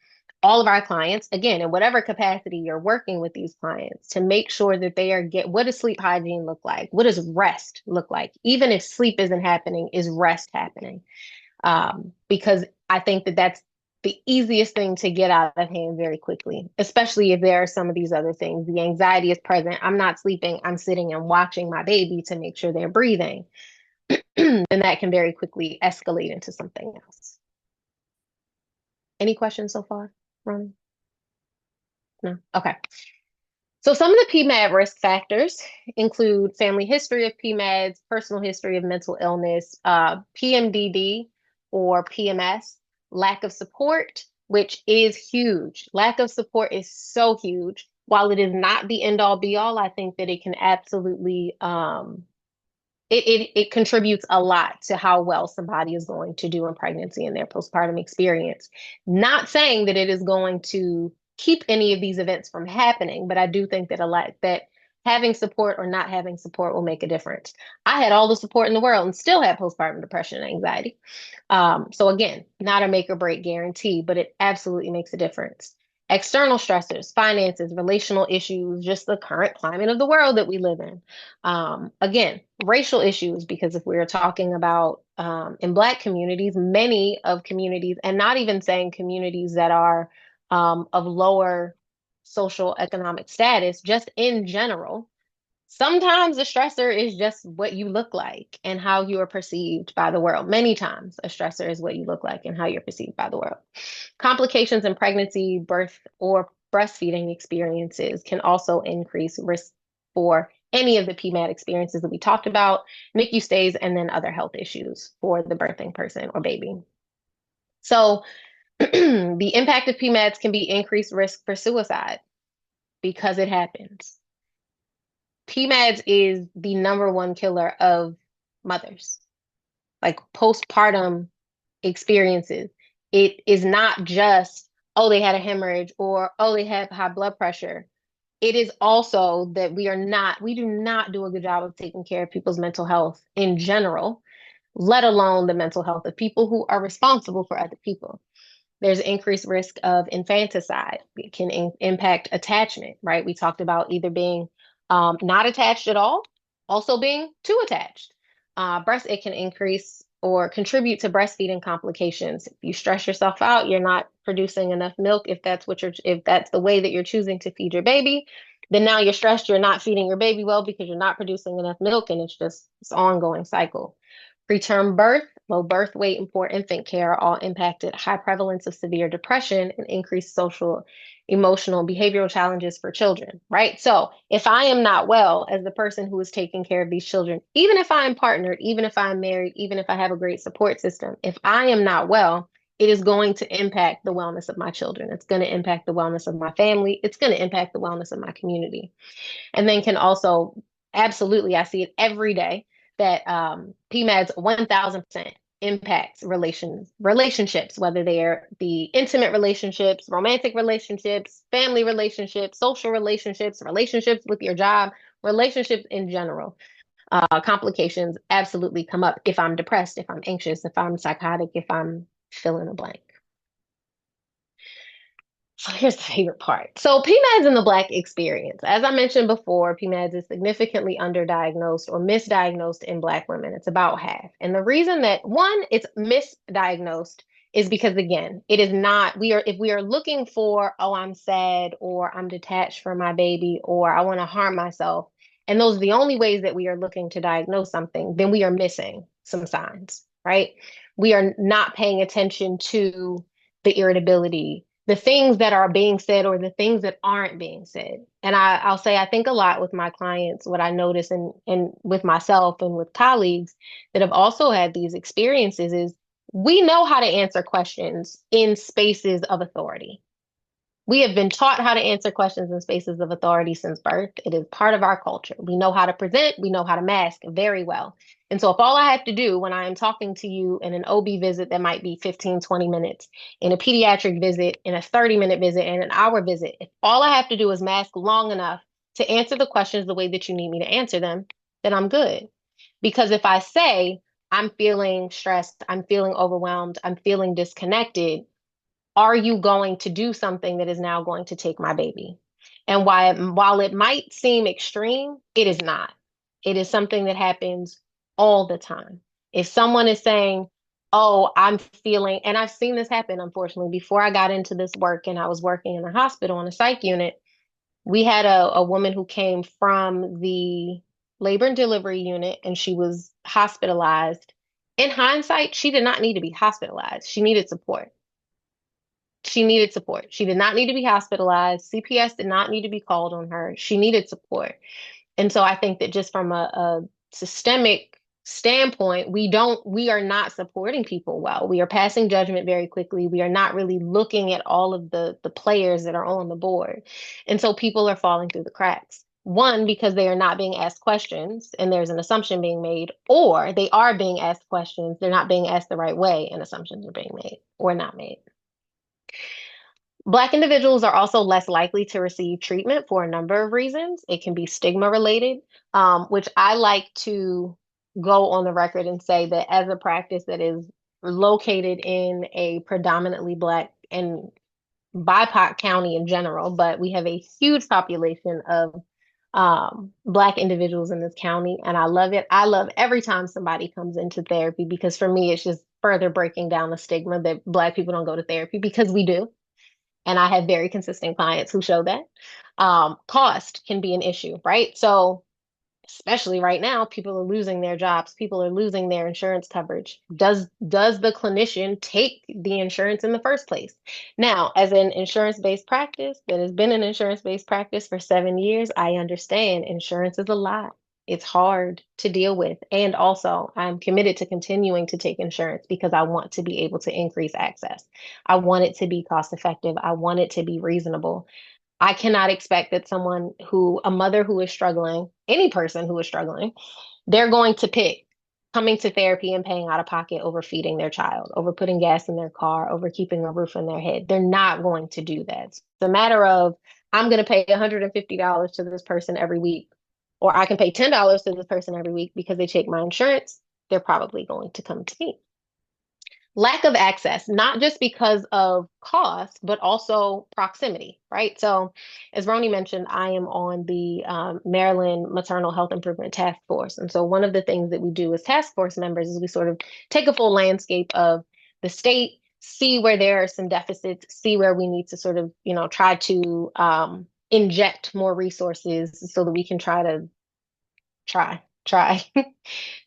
all of our clients, again, in whatever capacity you're working with these clients, to make sure that they are what does sleep hygiene look like? What does rest look like? Even if sleep isn't happening, is rest happening? Because I think that that's the easiest thing to get out of hand very quickly, especially if there are some of these other things. The anxiety is present. I'm not sleeping. I'm sitting and watching my baby to make sure they're breathing. And that can very quickly escalate into something else. Any questions so far, Ronnie? No? Okay. So some of the PMAD risk factors include family history of PMADs, personal history of mental illness, PMDD or PMS, lack of support, which is huge. Lack of support is so huge. While it is not the end all be all, I think that it can absolutely it contributes a lot to how well somebody is going to do in pregnancy and their postpartum experience. Not saying that it is going to keep any of these events from happening, but I do think that a lot that having support or not having support will make a difference. I had all the support in the world and still had postpartum depression and anxiety. So again, not a make or break guarantee, but it absolutely makes a difference. External stressors, finances, relational issues, just the current climate of the world that we live in. Again, racial issues, because if we're talking about in Black communities, many of communities, and not even saying communities that are of lower social economic status, just in general, Sometimes a stressor is just what you look like and how you are perceived by the world. Many times, a stressor is what you look like and how you're perceived by the world. Complications in pregnancy, birth, or breastfeeding experiences can also increase risk for any of the PMAD experiences that we talked about, NICU stays, and then other health issues for the birthing person or baby. So, the impact of PMADs can be increased risk for suicide because it happens. PMADs is the number one killer of mothers, like postpartum experiences. It is not just, oh, they had a hemorrhage or, oh, they have high blood pressure. It is also that we do not do a good job of taking care of people's mental health in general, let alone the mental health of people who are responsible for other people. There's increased risk of infanticide. It can impact attachment, right? We talked about either being not attached at all, also being too attached. It can increase or contribute to breastfeeding complications. If you stress yourself out, you're not producing enough milk. If that's the way that you're choosing to feed your baby, then now you're stressed. You're not feeding your baby well because you're not producing enough milk, and it's just this ongoing cycle. Preterm birth, low birth weight, and poor infant care are all impacted. High prevalence of severe depression and increased social, emotional, behavioral challenges for children, right? So if I am not well as the person who is taking care of these children, even if I'm partnered, even if I'm married, even if I have a great support system, if I am not well, it is going to impact the wellness of my children. It's going to impact the wellness of my family. It's going to impact the wellness of my community. And then can also, absolutely, I see it every day that PMADs 1000% impacts relationships, whether they're the intimate relationships, romantic relationships, family relationships, social relationships, relationships with your job, relationships in general. Complications absolutely come up if I'm depressed, if I'm anxious, if I'm psychotic, if I'm fill in the blank. So here's the favorite part. So PMADs in the Black experience. As I mentioned before, PMADs is significantly underdiagnosed or misdiagnosed in Black women. It's about half. And the reason that one, it's misdiagnosed is because again, it is not, if we are looking for, oh, I'm sad or I'm detached from my baby or I want to harm myself, and those are the only ways that we are looking to diagnose something, then we are missing some signs, right? We are not paying attention to the irritability, the things that are being said or the things that aren't being said. And I'll say I think a lot with my clients, what I notice and with myself and with colleagues that have also had these experiences is we know how to answer questions in spaces of authority. We have been taught how to answer questions in spaces of authority since birth. It is part of our culture. We know how to present, we know how to mask very well. And so, if all I have to do when I am talking to you in an OB visit that might be 15, 20 minutes, in a pediatric visit, in a 30-minute visit, and an hour visit, if all I have to do is mask long enough to answer the questions the way that you need me to answer them, then I'm good. Because if I say, I'm feeling stressed, I'm feeling overwhelmed, I'm feeling disconnected, are you going to do something that is now going to take my baby? And while it might seem extreme, it is not. It is something that happens all the time. If someone is saying, oh, I'm feeling, and I've seen this happen, unfortunately, before I got into this work and I was working in a hospital in a psych unit, we had a woman who came from the labor and delivery unit and she was hospitalized. In hindsight, she did not need to be hospitalized. She needed support. She needed support. She did not need to be hospitalized. CPS did not need to be called on her. She needed support. And so I think that just from a systemic standpoint, we are not supporting people well. We are passing judgment very quickly. We are not really looking at all of the players that are on the board. And so people are falling through the cracks. One, because they are not being asked questions and there's an assumption being made, or they are being asked questions, they're not being asked the right way, and assumptions are being made or not made. Black individuals are also less likely to receive treatment for a number of reasons. It can be stigma related, which I like to go on the record and say that as a practice that is located in a predominantly Black and BIPOC county in general, but we have a huge population of Black individuals in this county, and I love it. I love every time somebody comes into therapy because for me, it's just further breaking down the stigma that Black people don't go to therapy because we do, and I have very consistent clients who show that. Cost can be an issue, right? So especially right now, people are losing their jobs, people are losing their insurance coverage. Does the clinician take the insurance in the first place? Now, as an insurance-based practice that has been an insurance-based practice for 7 years, I understand insurance is a lot. It's hard to deal with. And also, I'm committed to continuing to take insurance because I want to be able to increase access. I want it to be cost effective. I want it to be reasonable. I cannot expect that a mother who is struggling, any person who is struggling, they're going to pick coming to therapy and paying out of pocket over feeding their child, over putting gas in their car, over keeping a roof on their head. They're not going to do that. It's a matter of, I'm going to pay $150 to this person every week, or I can pay $10 to this person every week because they take my insurance. They're probably going to come to me. Lack of access, not just because of cost, but also proximity, right? So, as Roni mentioned, I am on the Maryland Maternal Health Improvement Task Force. And so, one of the things that we do as task force members is we sort of take a full landscape of the state, see where there are some deficits, see where we need to sort of, try to inject more resources so that we can try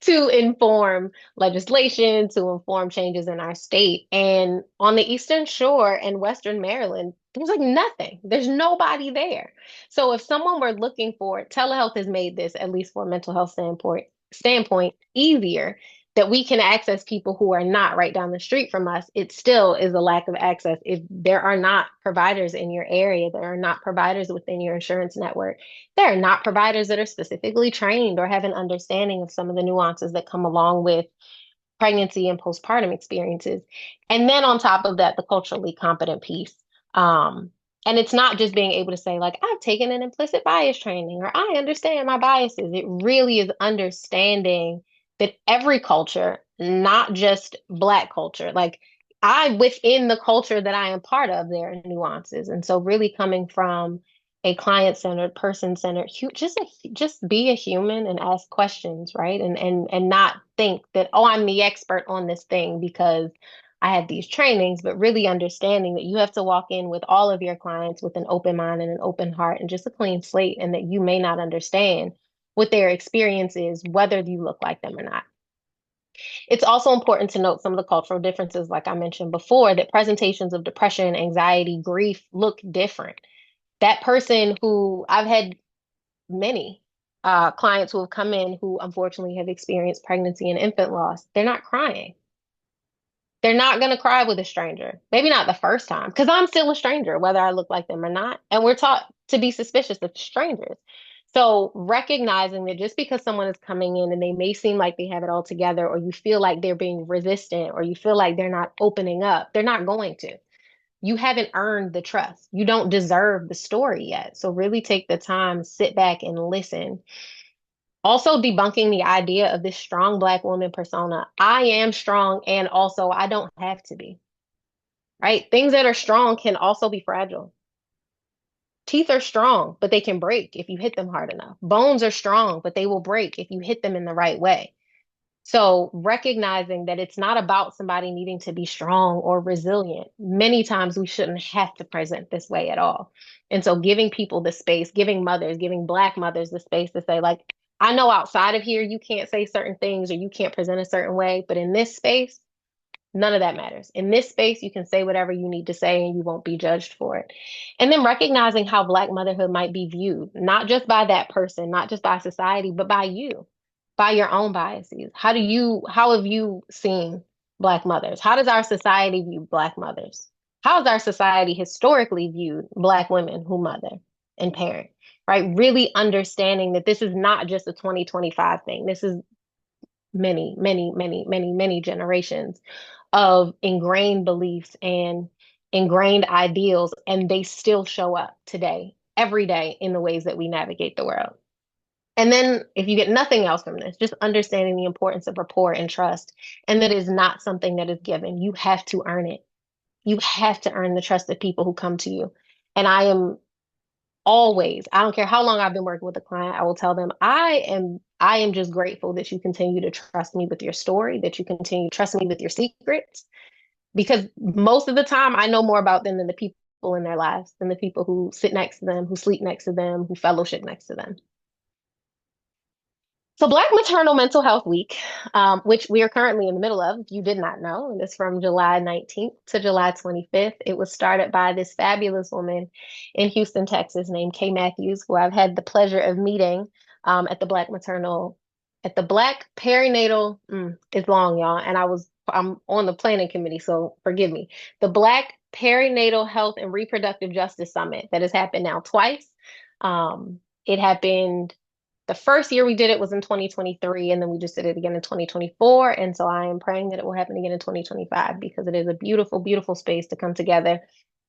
to inform legislation, to inform changes in our state. And on the Eastern Shore and Western Maryland, there's like nothing. There's nobody there. So if someone were looking for it, telehealth has made this, at least for a mental health standpoint, easier that we can access people who are not right down the street from us. It still is a lack of access. If there are not providers in your area, there are not providers within your insurance network, there are not providers that are specifically trained or have an understanding of some of the nuances that come along with pregnancy and postpartum experiences. And then on top of that, the culturally competent piece. And it's not just being able to say, like, I've taken an implicit bias training or I understand my biases. It really is understanding that every culture, not just Black culture, like within the culture that I am part of, there are nuances. And so really coming from a client-centered, person-centered, just be a human and ask questions, right? And not think that, oh, I'm the expert on this thing because I have these trainings, but really understanding that you have to walk in with all of your clients with an open mind and an open heart and just a clean slate, and that you may not understand what their experience is, whether you look like them or not. It's also important to note some of the cultural differences, like I mentioned before, that presentations of depression, anxiety, grief look different. That person who I've had many clients who have come in who unfortunately have experienced pregnancy and infant loss, they're not crying. They're not going to cry with a stranger. Maybe not the first time, because I'm still a stranger, whether I look like them or not. And we're taught to be suspicious of strangers. So recognizing that just because someone is coming in and they may seem like they have it all together, or you feel like they're being resistant, or you feel like they're not opening up, they're not going to. You haven't earned the trust. You don't deserve the story yet. So really take the time, sit back and listen. Also debunking the idea of this strong Black woman persona. I am strong and also I don't have to be, right? Things that are strong can also be fragile. Teeth are strong, but they can break if you hit them hard enough. Bones are strong, but they will break if you hit them in the right way. So recognizing that it's not about somebody needing to be strong or resilient. Many times we shouldn't have to present this way at all. And so giving people the space, giving Black mothers the space to say, like, I know outside of here you can't say certain things or you can't present a certain way, but in this space, none of that matters. In this space, you can say whatever you need to say and you won't be judged for it. And then recognizing how Black motherhood might be viewed, not just by that person, not just by society, but by you, by your own biases. How have you seen Black mothers? How does our society view Black mothers? How has our society historically viewed Black women who mother and parent? Right? Really understanding that this is not just a 2025 thing. This is many, many, many, many, many generations of ingrained beliefs and ingrained ideals, and they still show up today, every day, in the ways that we navigate the world. And then, if you get nothing else from this, just understanding the importance of rapport and trust, and that is not something that is given. You have to earn it. You have to earn the trust of people who come to you. And I don't care how long I've been working with a client, I will tell them I am just grateful that you continue to trust me with your story, that you continue to trust me with your secrets, because most of the time I know more about them than the people in their lives, than the people who sit next to them, who sleep next to them, who fellowship next to them. So Black Maternal Mental Health Week, which we are currently in the middle of, if you did not know, and it's from July 19th to July 25th. It was started by this fabulous woman in Houston, Texas, named Kay Matthews, who I've had the pleasure of meeting at the Black Perinatal, it's long, y'all, and I'm on the planning committee, so forgive me. The Black Perinatal Health and Reproductive Justice Summit that has happened now twice. It happened the first year we did it was in 2023, and then we just did it again in 2024. And so I am praying that it will happen again in 2025 because it is a beautiful, beautiful space to come together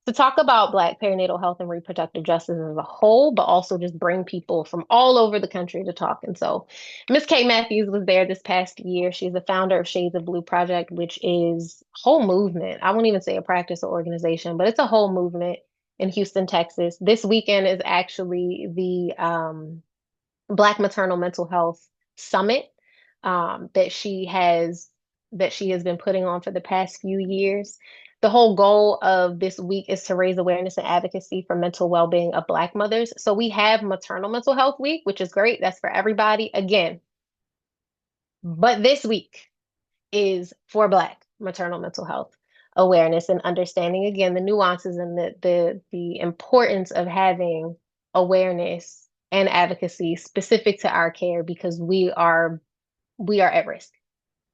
to talk about Black perinatal health and reproductive justice as a whole, but also just bring people from all over the country to talk. And so Miss Kay Matthews was there this past year. She's the founder of Shades of Blue Project, which is a whole movement. I won't even say a practice or organization, but it's a whole movement in Houston, Texas. This weekend is actually the Black Maternal Mental Health Summit that she has been putting on for the past few years. The whole goal of this week is to raise awareness and advocacy for mental well-being of Black mothers. So we have Maternal Mental Health Week, which is great. That's for everybody. Again, but this week is for Black maternal mental health awareness and understanding again the nuances and the importance of having awareness and advocacy specific to our care because we are at risk.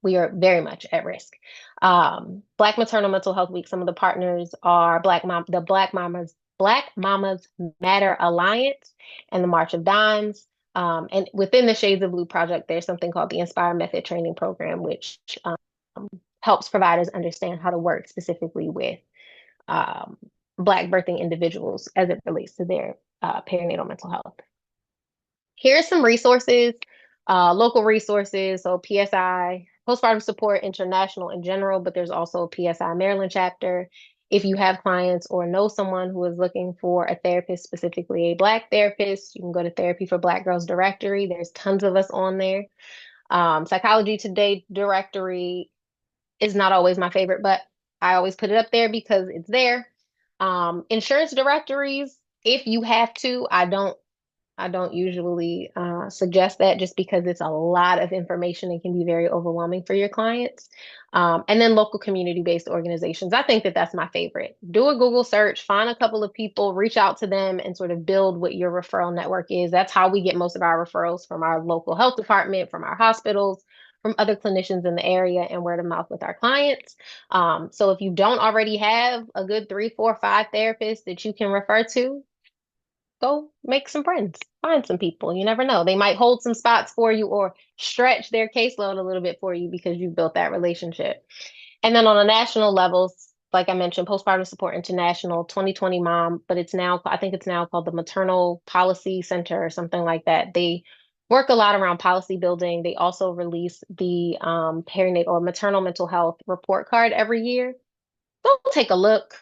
We are very much at risk. Black Maternal Mental Health Week, some of the partners are the Black Mamas Matter Alliance and the March of Dimes. And within the Shades of Blue project, there's something called the Inspire Method Training Program, which helps providers understand how to work specifically with um, Black birthing individuals as it relates to their perinatal mental health. Here's some resources, local resources. So PSI, Postpartum Support International in general, but there's also a PSI Maryland chapter. If you have clients or know someone who is looking for a therapist, specifically a Black therapist, you can go to Therapy for Black Girls directory. There's tons of us on there. Psychology Today directory is not always my favorite, but I always put it up there because it's there. Insurance directories, if you have to, I don't usually suggest that just because it's a lot of information and can be very overwhelming for your clients. And then local community-based organizations. I think that that's my favorite. Do a Google search, find a couple of people, reach out to them, and sort of build what your referral network is. That's how we get most of our referrals from our local health department, from our hospitals, from other clinicians in the area, and word of mouth with our clients. So if you don't already have a good 3, 4, 5 therapists that you can refer to, go make some friends, find some people. You never know. They might hold some spots for you or stretch their caseload a little bit for you because you've built that relationship. And then on a national level, like I mentioned, Postpartum Support International, 2020 Mom, but I think it's now called the Maternal Policy Center or something like that. They work a lot around policy building. They also release the perinatal or maternal mental health report card every year. Go take a look.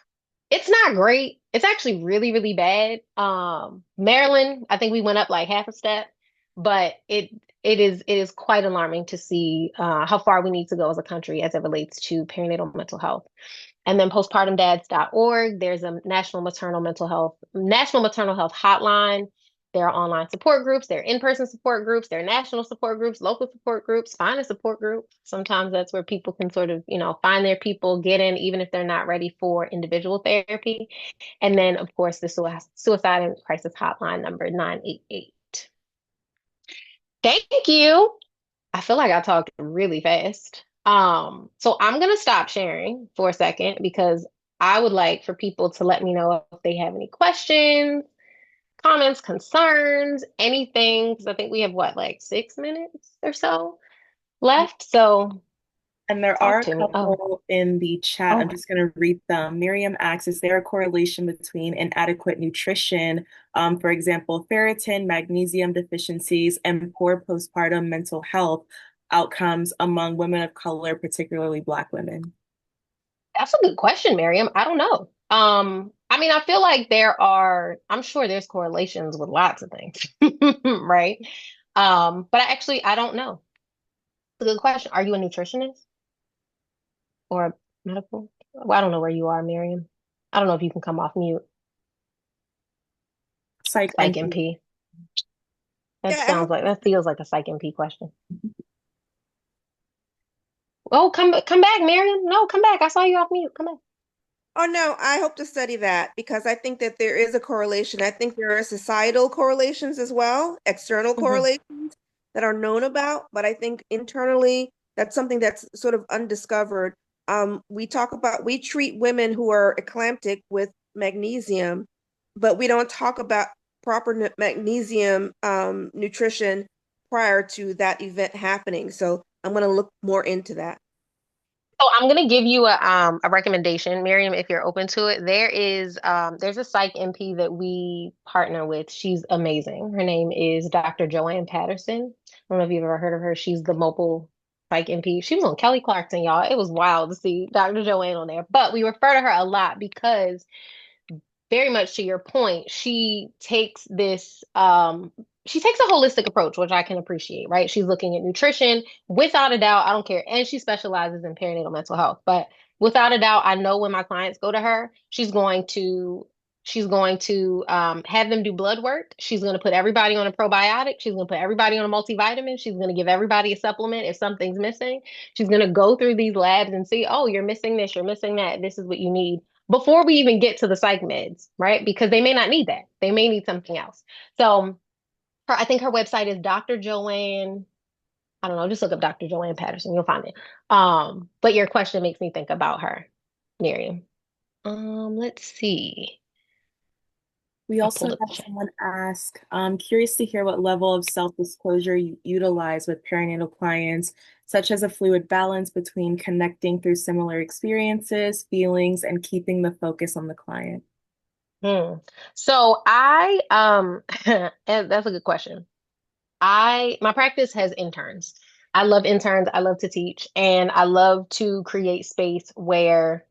It's not great. It's actually really, really bad. Maryland, I think we went up like half a step, but it is quite alarming to see how far we need to go as a country as it relates to perinatal mental health. And then postpartumdads.org, there's a national maternal health hotline. There are online support groups, there are in-person support groups, there are national support groups, local support groups. Find a support group. Sometimes that's where people can sort of, find their people, get in, even if they're not ready for individual therapy. And then, of course, the suicide and crisis hotline number 988. Thank you. I feel like I talked really fast. So I'm gonna stop sharing for a second because I would like for people to let me know if they have any questions, comments, concerns, anything. Because I think we have what, like 6 minutes or so left. So And there are talk a to me. Oh, couple in the chat. I'm oh, just going to read them. Miriam asks, is there a correlation between inadequate nutrition, for example, ferritin, magnesium deficiencies, and poor postpartum mental health outcomes among women of color, particularly Black women? that's a good question, Miriam. I don't know. I mean, I feel like I'm sure there's correlations with lots of things, right? But I don't know. It's a good question. Are you a nutritionist or a medical? Well, I don't know where you are, Miriam. I don't know if you can come off mute. Psych Psych MP. MP. That Yeah, I sounds hope. like that feels like a Psych MP question. Oh, come back, Miriam. No, come back. I saw you off mute. Come back. Oh no, I hope to study that because I think that there is a correlation. I think there are societal correlations as well, external Hmm. correlations that are known about, but I think internally that's something that's sort of undiscovered. We treat women who are eclamptic with magnesium, but we don't talk about proper magnesium nutrition prior to that event happening. So I'm going to look more into that. So I'm gonna give you a recommendation, Miriam, if you're open to it. There's a psych MP that we partner with. She's amazing. Her name is Dr. Joanne Patterson. I don't know if you've ever heard of her. She's the mobile psych MP. She was on Kelly Clarkson, y'all. It was wild to see Dr. Joanne on there. But we refer to her a lot because very much to your point, she takes a holistic approach, which I can appreciate, right? She's looking at nutrition without a doubt. I don't care. And she specializes in perinatal mental health. But without a doubt, I know when my clients go to her, she's going to have them do blood work. She's going to put everybody on a probiotic. She's going to put everybody on a multivitamin. She's going to give everybody a supplement if something's missing. She's going to go through these labs and see, oh, you're missing this, you're missing that. This is what you need before we even get to the psych meds, right? Because they may not need that. They may need something else. So I think her website is Dr. Joanne. I don't know, just look up Dr. Joanne Patterson. You'll find it. But your question makes me think about her, Miriam. Let's see. We I also pulled up the have chat. someone ask, I'm curious to hear what level of self-disclosure you utilize with perinatal clients, such as a fluid balance between connecting through similar experiences, feelings, and keeping the focus on the client. Hmm. So I and that's a good question. My practice has interns. I love interns. I love to teach and I love to create space where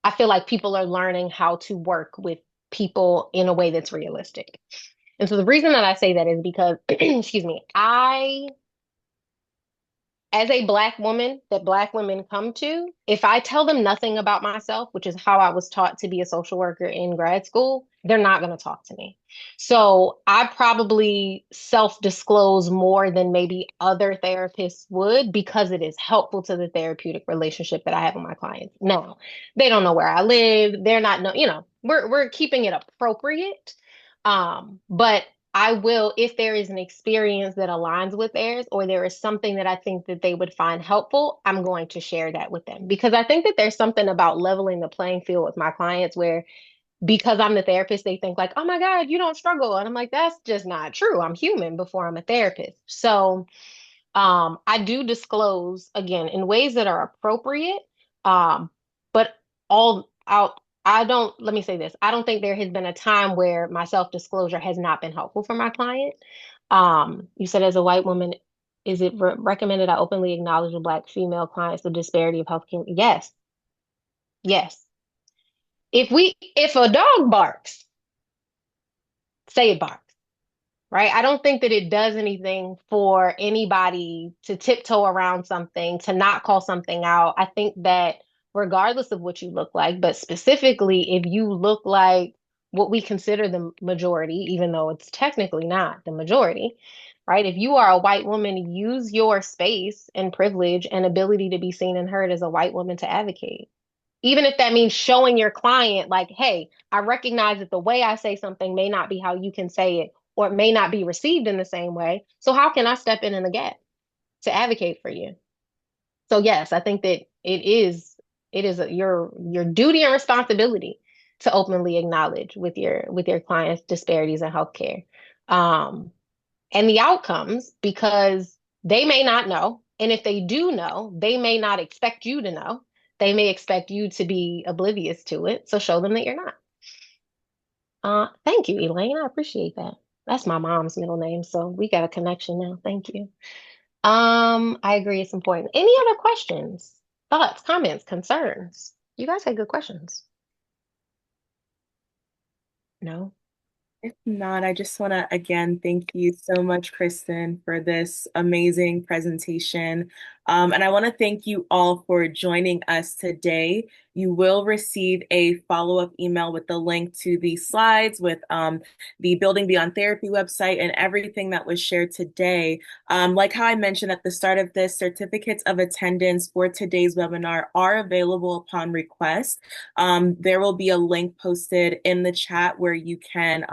I feel like people are learning how to work with people in a way that's realistic. And so the reason that I say that is because, excuse me, as a Black woman that Black women come to, if I tell them nothing about myself, which is how I was taught to be a social worker in grad school, they're not going to talk to me. So I probably self disclose more than maybe other therapists would because it is helpful to the therapeutic relationship that I have with my clients. Now, they don't know where I live. They're not, know, we're keeping it appropriate. But I will, if there is an experience that aligns with theirs, or there is something that I think that they would find helpful, I'm going to share that with them. Because I think that there's something about leveling the playing field with my clients where because I'm the therapist, they think like, oh my God, you don't struggle. And I'm like, that's just not true. I'm human before I'm a therapist. So I do disclose again in ways that are appropriate. Um, but all out, I don't, let me say this. I don't think there has been a time where my self-disclosure has not been helpful for my client. You said as a white woman, is it recommended I openly acknowledge with Black female clients the disparity of healthcare? Yes, yes. If a dog barks, say it barks. Right? I don't think that it does anything for anybody to tiptoe around something, to not call something out. I think that regardless of what you look like, but specifically if you look like what we consider the majority, even though it's technically not the majority, right? If you are a white woman, use your space and privilege and ability to be seen and heard as a white woman to advocate even if that means showing your client like, hey, I recognize that the way I say something may not be how you can say it or it may not be received in the same way. So how can I step in the gap to advocate for you? So yes, I think that your duty and responsibility to openly acknowledge with your clients disparities in healthcare. Um, and the outcomes because they may not know. And if they do know, they may not expect you to know. They may expect you to be oblivious to it. So show them that you're not. Thank you, Elaine. I appreciate that. That's my mom's middle name, so we got a connection now. Thank you. I agree it's important. Any other questions, thoughts, comments, concerns? You guys had good questions. No? If not, I just want to again thank you so much, Kristen, for this amazing presentation. And I want to thank you all for joining us today. You will receive a follow-up email with the link to the slides, with the Building Beyond Therapy website, and everything that was shared today. Like how I mentioned at the start of this, certificates of attendance for today's webinar are available upon request. There will be a link posted in the chat where you can,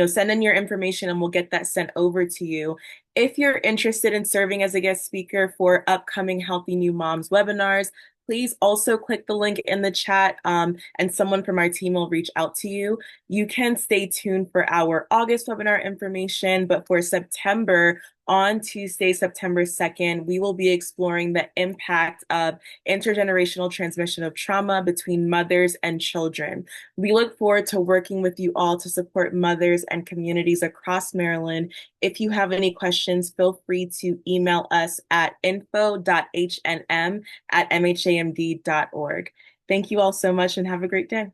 send in your information and we'll get that sent over to you. If you're interested in serving as a guest speaker for upcoming Healthy New Moms webinars, please also click the link in the chat, and someone from our team will reach out to you. You can stay tuned for our August webinar information, but for September, on Tuesday, September 2nd, we will be exploring the impact of intergenerational transmission of trauma between mothers and children. We look forward to working with you all to support mothers and communities across Maryland. If you have any questions, feel free to email us at info.hnm@mhamd.org. Thank you all so much and have a great day.